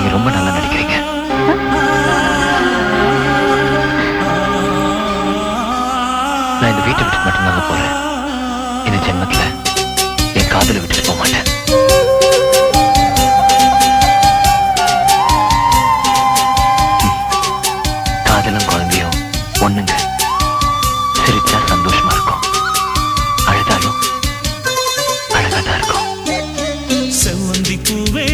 நீங்க ரொம்ப நல்லா நடிக்கிறீங்க. நான் இந்த வீட்டை விட்டு மட்டும்தாங்க போறேன். இந்த ஜென்மத்துல என் காதலை விட்டுட்டு போக மாட்டேன். காதலும் குழந்தையும் ஒண்ணுங்க. சிரிச்சா சந்தோஷமா இருக்கும், அழுதாலும் அழகாதான் இருக்கும். செவ்வந்தி பூவே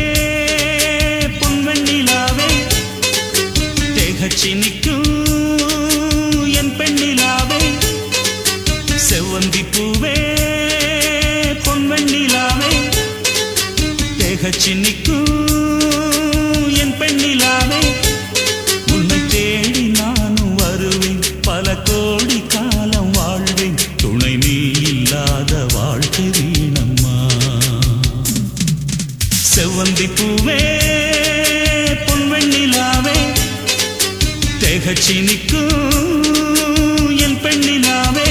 பொன்வெண்ணிலாவே தேகச்சி நிற்கும் என் பெண்ணிலாவே. செவ்வந்தி பூவே பொன்வெண்ணிலாவே தேகச்சி நிற்கும் என் பெண்ணிலாவே. உன்னை தேடி நானும் வருவேன், பல கோடி காலம் வாழ்வேன். துணை நீ இல்லாத வாழ்க்கை வீணம்மா. செவ்வந்தி பூவே பொன்வெண்ணிலாவே தேகச்சி நிற்கும் என் பெண்ணிலாவே.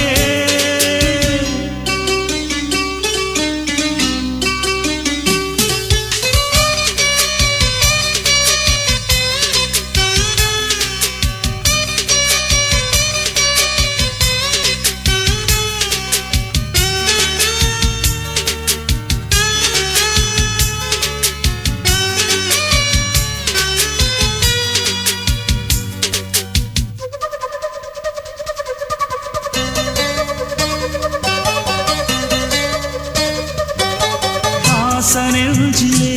நெஞ்சிலே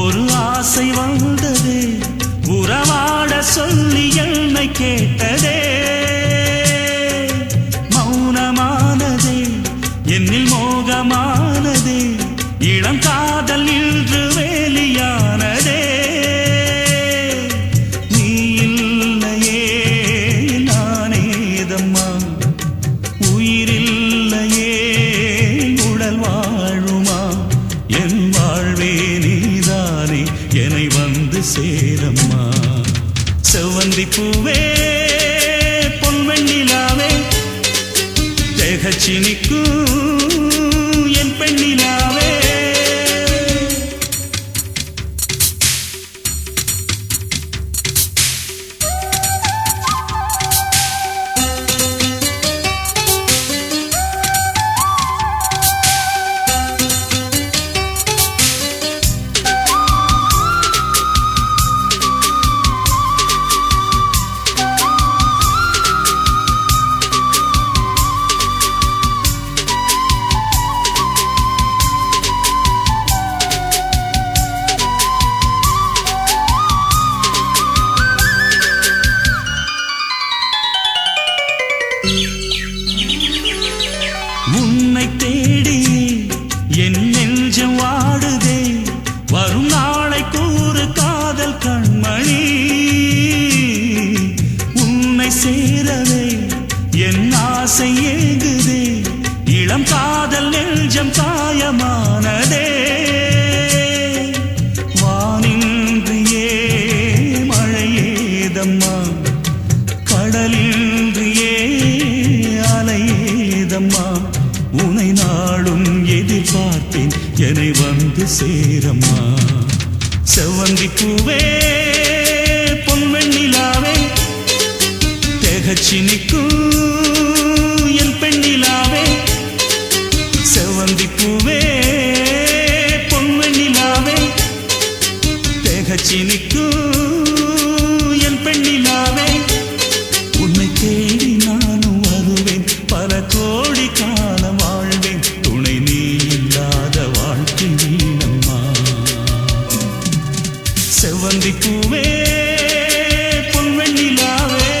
ஒரு ஆசை வந்ததே, உறவாட சொல்லி என்னை கேட்டதே. மௌனமானதே என்னில் மோகமானதே, இளம் காதல் இன்று வேலியானதே. நீ இல்லையே நானேதம்மா, உயிரில்லையே உடல் வாழுமா. என் வாழ்வே நீதானே என்னை வந்து சேரம்மா. செவ்வந்தி பூவே பொன்வெண்ணிலாவே தேகச்சி நிற்கும் என் பெண்ணிலாவே. உன்னை தேடி என் நெஞ்சம் வாடுதே, வரும் நாளை கூறு காதல் கண்மணி. உன்னை சேரவே என் ஆசை ஏங்குதே, இளம் காதல் நெஞ்சம் காயமானதே. வானின்றியே மழையேதம்மா, கடலின்றியே அலையேதம்மா. உனை நாளும் எதிர்பார்த்தேன், என்னை வந்து சேரம்மா. செவ்வந்தி பூவே பொன்வெண்ணிலாவே தேகச்சி நிற்கும் என் பெண்ணிலாவே. செவ்வந்தி பூவே பொன்வெண்ணிலாவே தேகச்சி நிற்கும் என் பெண்ணிலாவே. உன்னை தேடி நானும் வருவேன், பல கோடி காலம் வாழ்வேன். துணை நீ இல்லாத வாழ்க்கை வீணம்மா. செவ்வந்தி பூவே பொன்வெண்ணிலாவே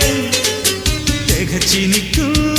தேகச்சி நிற்கும்